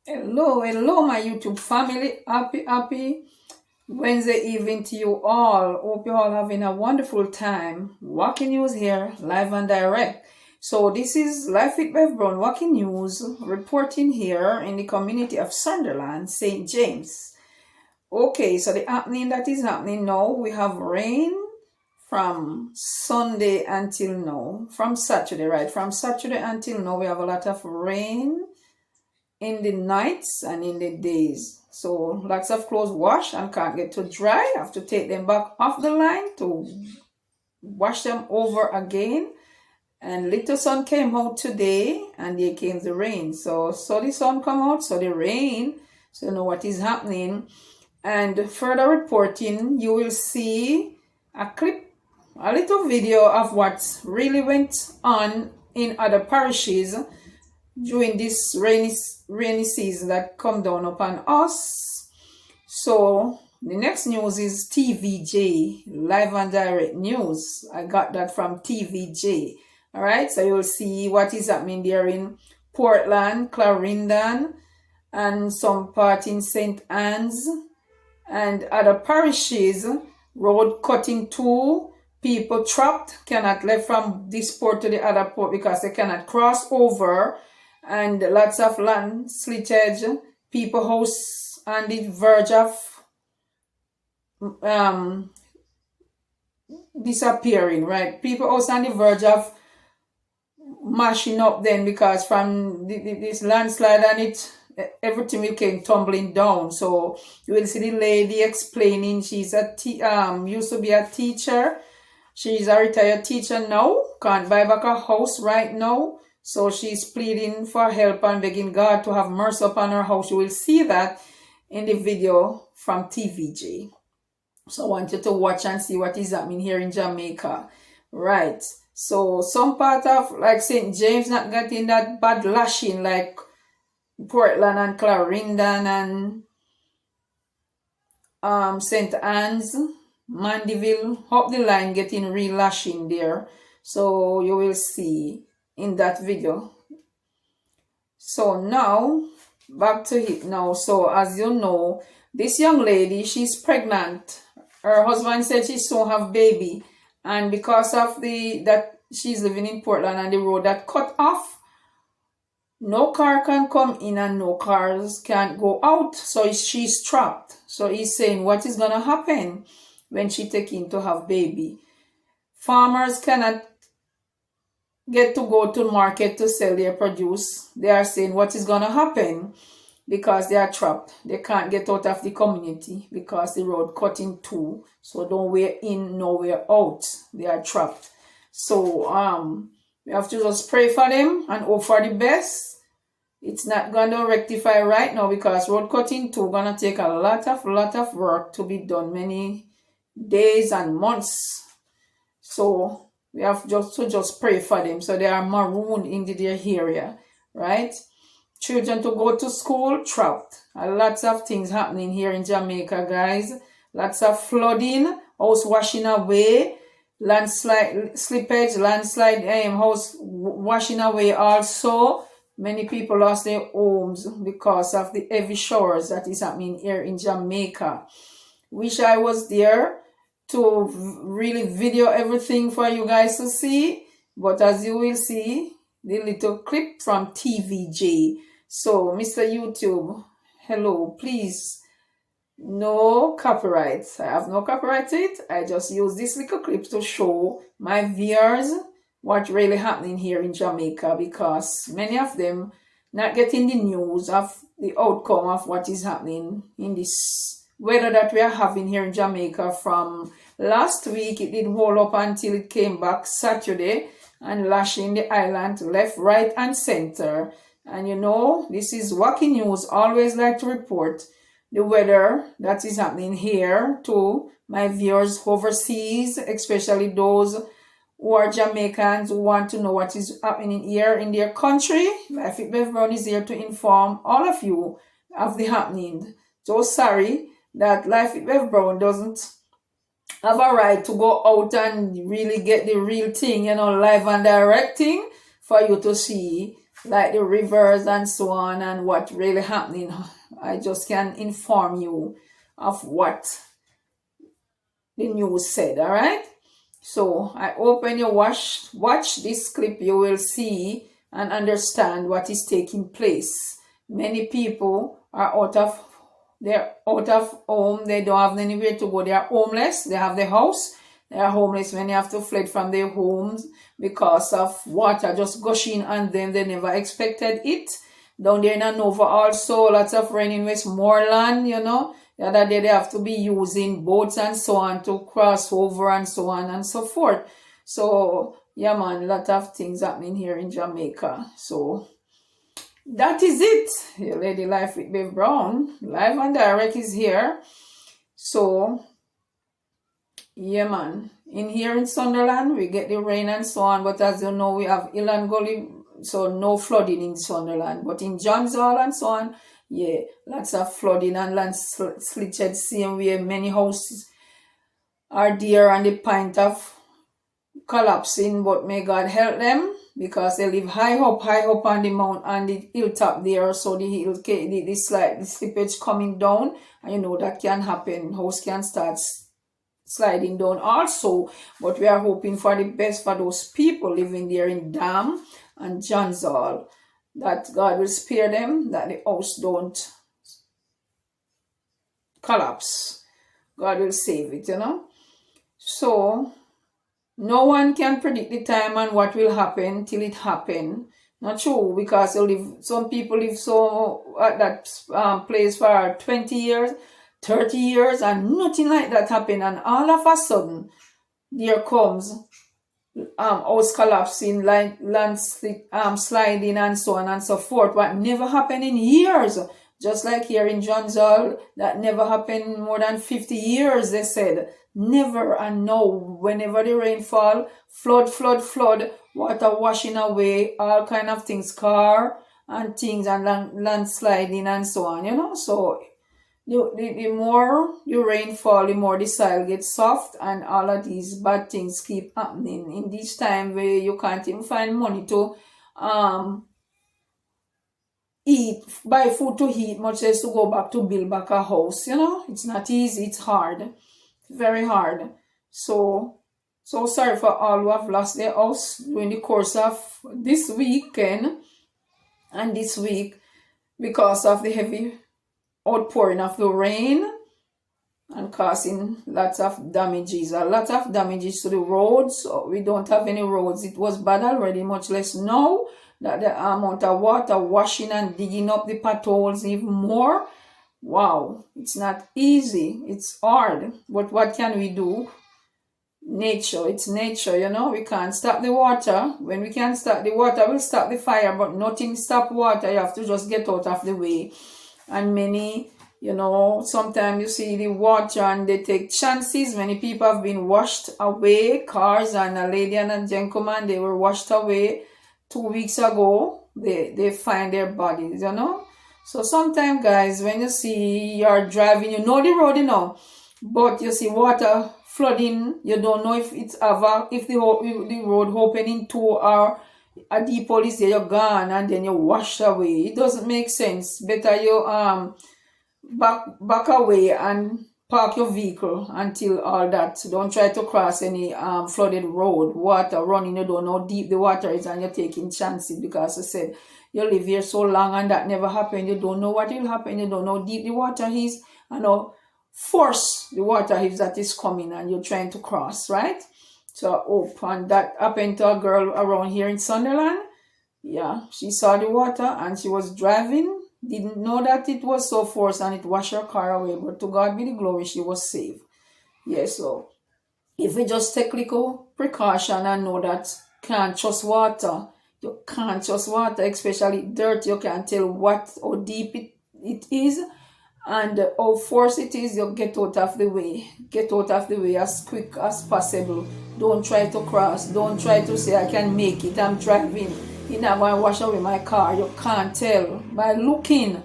Hello, my YouTube family. Happy Wednesday evening to you all. Hope you all having a wonderful time. Walking News here, live and direct. So this is Life with Bev Brown, Walking News, reporting here in the community of Sunderland, St. James. Okay, so the happening that is happening now, we have rain from Sunday until now. From Saturday, right? From Saturday until now, we have a lot of rain in the nights and in the days. So lots of clothes wash and can't get to dry. Have to take them back off the line to wash them over again. And little sun came out today and there came the rain. So the sun come out, so the rain. So you know what is happening. And further reporting, you will see a clip, a little video of what really went on in other parishes during this rainy season that come down upon us. So the next news is TVJ, live and direct news. I got that from TVJ. All right, so you'll see what is happening there in Portland, Clarendon, and some part in St. Anne's and other parishes. Road cutting too. People trapped, cannot left from this port to the other port because they cannot cross over. And lots of land slitage, people house on the verge of disappearing, right? People house on the verge of mashing up then because from this landslide and everything came tumbling down. So you will see the lady explaining she's used to be a teacher. She's a retired teacher now, can't buy back a house right now. So she's pleading for help and begging God to have mercy upon her house. You will see that in the video from TVJ. So I want you to watch and see what is happening here in Jamaica. Right. So some part of like St. James not getting that bad lashing like Portland and Clarendon and St. Anne's, Mandeville, up the line getting real lashing there. So you will see in that video. So now back to it now. So as you know, this young lady, she's pregnant. Her husband said she soon have baby, and because of that she's living in Portland and the road that cut off, no car can come in and no cars can't go out. So she's trapped. So he's saying what is gonna happen when she take in to have baby. Farmers cannot get to go to market to sell their produce. They are saying what is going to happen because they are trapped. They can't get out of the community because the road cut in two. So nowhere in, nowhere out. They are trapped. So we have to just pray for them and hope for the best. It's not going to rectify right now because road cutting two going to take a lot of work to be done, many days and months. So we have just pray for them. So they are marooned into their area, right? Children to go to school, trapped. Lots of things happening here in Jamaica, guys. Lots of flooding, house washing away, landslide, slippage, landslide, house washing away also. Many people lost their homes because of the heavy showers that is happening here in Jamaica. Wish I was there to really video everything for you guys to see, but as you will see the little clip from TVJ. So Mr. YouTube, hello, please, no copyright. I have no copyright to it. I just use this little clip to show my viewers what's really happening here in Jamaica, because many of them not getting the news of the outcome of what is happening in this weather that we are having here in Jamaica. From last week, it did hold up until it came back Saturday and lashing the island left, right, and center. And you know, this is Walking News. Always like to report the weather that is happening here to my viewers overseas, especially those who are Jamaicans who want to know what is happening here in their country. Life with Bev Brown is here to inform all of you of the happening. So sorry that Life with Bev Brown doesn't have a right to go out and really get the real thing, live and directing for you to see like the rivers and so on and what really happening. I just can inform you of what the news said. All right. So I hope when you watch this clip, you will see and understand what is taking place. Many people are they're out of home. They don't have anywhere to go. They are homeless. They have their house. They are homeless when they have to flee from their homes because of water just gushing on them. They never expected it. Down there in Nova also, lots of rain in Westmoreland, you know. The other day they have to be using boats and so on to cross over and so on and so forth. So, yeah man, a lot of things happening here in Jamaica. So, that is it. Your Lady Life with Babe Brown. Live and direct is here. So, yeah man. In here in Sunderland, we get the rain and so on. But as you know, we have Hill and Gully. So, no flooding in Sunderland. But in Johns Hall and so on, yeah, lots of flooding and landslides, same way. Many houses are there on the point of collapsing, but may God help them because they live high up on the mount and the hilltop there. So the hill, the slippage coming down, and you know that can happen. House can start sliding down also. But we are hoping for the best for those people living there in Dam and Johns Hall, that God will spare them, that the house don't collapse. God will save it, you know. So, no one can predict the time and what will happen till it happen. Not true, because some people live so at that place for 20 years, 30 years, and nothing like that happen. And all of a sudden, there comes house collapsing, sliding and so on and so forth. What never happened in years. Just like here in Johns Hall, that never happened more than 50 years, they said. Never. And now, whenever the rain fall, flood, water washing away, all kind of things, car and things, and landsliding and so on, you know. So, the more the rain fall, the more the soil gets soft, and all of these bad things keep happening. In this time where you can't even find money to buy food to eat, much less to go back to build back a house, you know. It's not easy, it's hard, very hard. So sorry for all who have lost their house during the course of this weekend and this week because of the heavy outpouring of the rain and causing lots of damages. A lot of damages to the roads. We don't have any roads. It was bad already, much less now that the amount of water washing and digging up the potholes even more. Wow, it's not easy. It's hard. But what can we do? Nature, it's nature, you know. We can't stop the water. When we can't stop the water, we'll stop the fire, but nothing stop water. You have to just get out of the way. And many, you know, sometimes you see the water and they take chances. Many people have been washed away. Cars, and a lady and a gentleman, they were washed away 2 weeks ago. They find their bodies, you know. So sometimes, guys, when you see you're driving, you know the road, you know, but you see water flooding, you don't know if it's if the road opening to or a deep hole is there, you're gone, and then you wash away. It doesn't make sense. Better you back away and park your vehicle until all that. Don't try to cross any flooded road, water running. You don't know how deep the water is, and you're taking chances because I said you live here so long and that never happened. You don't know what will happen. You don't know how deep the water is and how force the water is that is coming, and you're trying to cross, right? So and that happened to a girl around here in Sunderland. Yeah, she saw the water and she was driving, didn't know that it was so forced and it washed her car away. But to God be the glory, she was saved. Yeah, so if we just take little precaution and know that can't trust water, you can't trust water, especially dirt. You can't tell how deep it is and how force it is. You get out of the way. Get out of the way as quick as possible. Don't try to cross. Don't try to say I can make it. I'm driving. You're not going to wash away my car. You can't tell by looking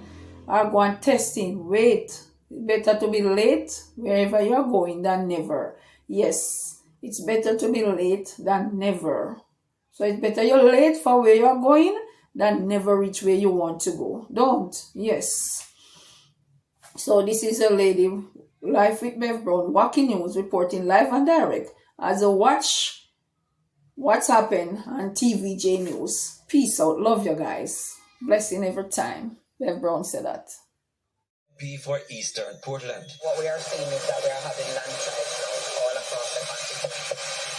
or going testing. Wait. Better to be late wherever you're going than never. Yes, it's better to be late than never. So it's better you're late for where you're going that never reach where you want to go. Don't. Yes. So this is a lady, Life with Bev Brown, Walking News, reporting live and direct as a watch what's happened on TVJ News. Peace out. Love you guys. Blessing every time. Bev Brown said that. For Eastern Portland. What we are seeing is that we are having landslides now all across the country.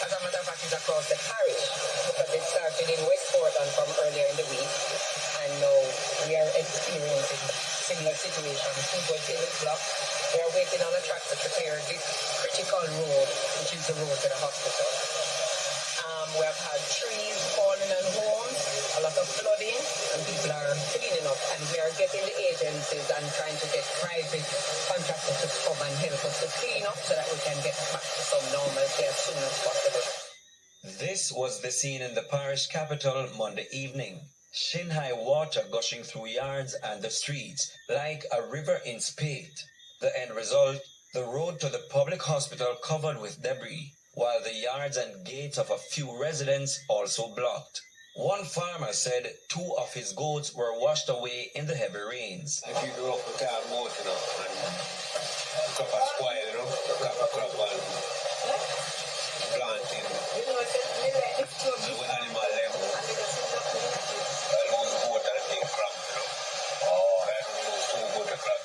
As a matter of fact, it's across the parish because it started in West Portland from earlier in the week, and now we are experiencing similar situations. People feeling blocked. We are waiting on a tractor to clear this critical road, which is the road to the hospital. We have had trees falling on homes, a lot of flooding, and people are cleaning up. And we are getting the agencies and trying to get private contractors to come and help us to clean up so that we can get back to some normalcy as soon as possible. This was the scene in the parish capital Monday evening. Shin-high water gushing through yards and the streets like a river in spate. The end result, the road to the public hospital covered with debris, while the yards and gates of a few residents also blocked. One farmer said 2 of his goats were washed away in the heavy rains. If you grow up with a goat, and crop a spoil, crop and planting. And when animal them, I lose goat and they crop, I lose 2 goat a crop.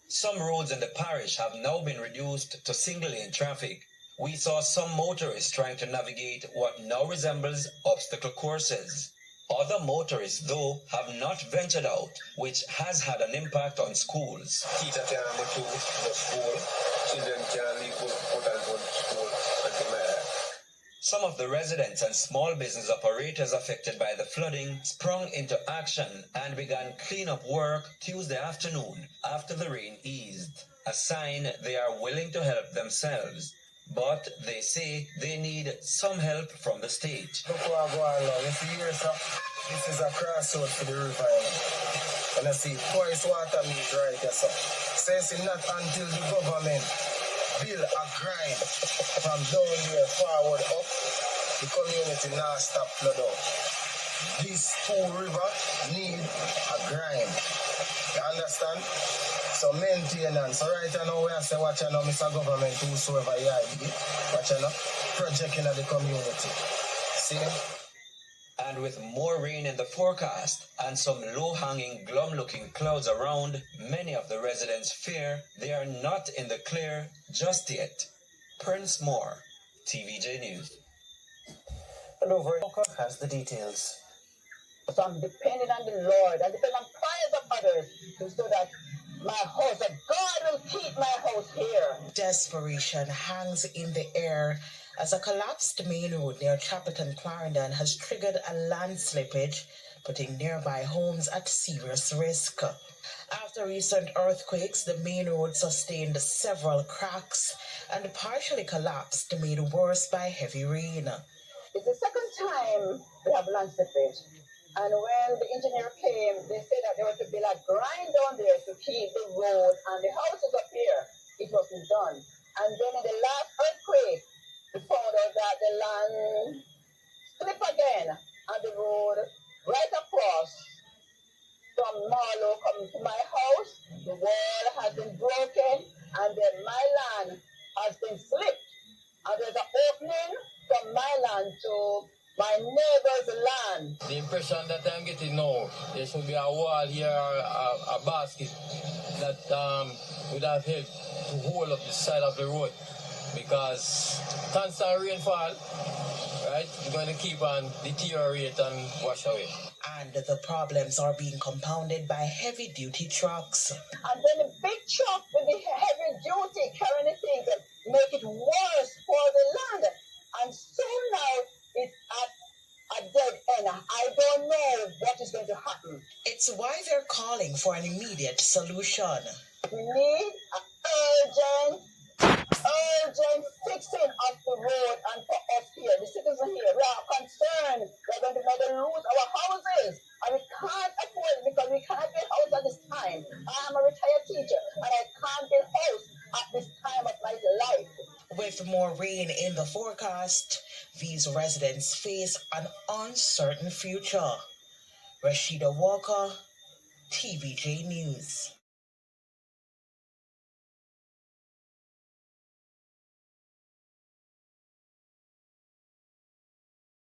Some roads in the parish have now been reduced to single-lane traffic. We saw some motorists trying to navigate what now resembles obstacle courses. Other motorists, though, have not ventured out, which has had an impact on schools. Teacher can go to the school, children can leave go to school until my. Some of the residents and small business operators affected by the flooding sprung into action and began cleanup work Tuesday afternoon after the rain eased, a sign they are willing to help themselves. But they say they need some help from the state. Look what I go on now. You see here, sir? This is a crossroad for the river. And I see twice water meet right here, sir. Says not until the government build a grind from down here forward up, the community now stop flood out. These 2 rivers need a grind. You understand? So maintenance. So right now we are saying, watch now, Mr. Government, whosoever you are, watch now, project in the community. See? And with more rain in the forecast and some low-hanging, glum-looking clouds around, many of the residents fear they are not in the clear just yet. Prince Moore, TVJ News. And over has the details. So I'm depending on the Lord and depending on prayers of others so that my house, that God will keep my house here. Desperation hangs in the air as a collapsed main road near Chapelton, Clarendon has triggered a land slippage, putting nearby homes at serious risk. After recent earthquakes, the main road sustained several cracks and partially collapsed, made worse by heavy rain. It's the second time we have land slippage. And when the engineer came, they said that they were to build a grind down there to keep the road and the houses up here. It wasn't done. And then in the last earthquake, we found out that the land slipped again on the road right across from Marlow coming to my house. The wall has been broken and then my land has been slipped. And there's an opening from my land to my neighbor's land. The impression that I'm getting now, there should be a wall here or a basket that would have helped to hold up the side of the road, because constant rainfall, right, is going to keep on deteriorate and wash away. And the problems are being compounded by heavy-duty trucks. And then the big truck with the heavy duty carrying the things make it worse for the land. And so now it's at a dead end. I don't know what is going to happen. It's why they're calling for an immediate solution. We need an urgent fixing of the road, and for us here, the citizens here, we are concerned. We're going to make them lose our houses, and we can't afford it because we can't build house at this time. I am a retired teacher, and I can't build house at this time of my life. With more rain in the forecast, these residents face an uncertain future. Rashida Walker, TVJ News.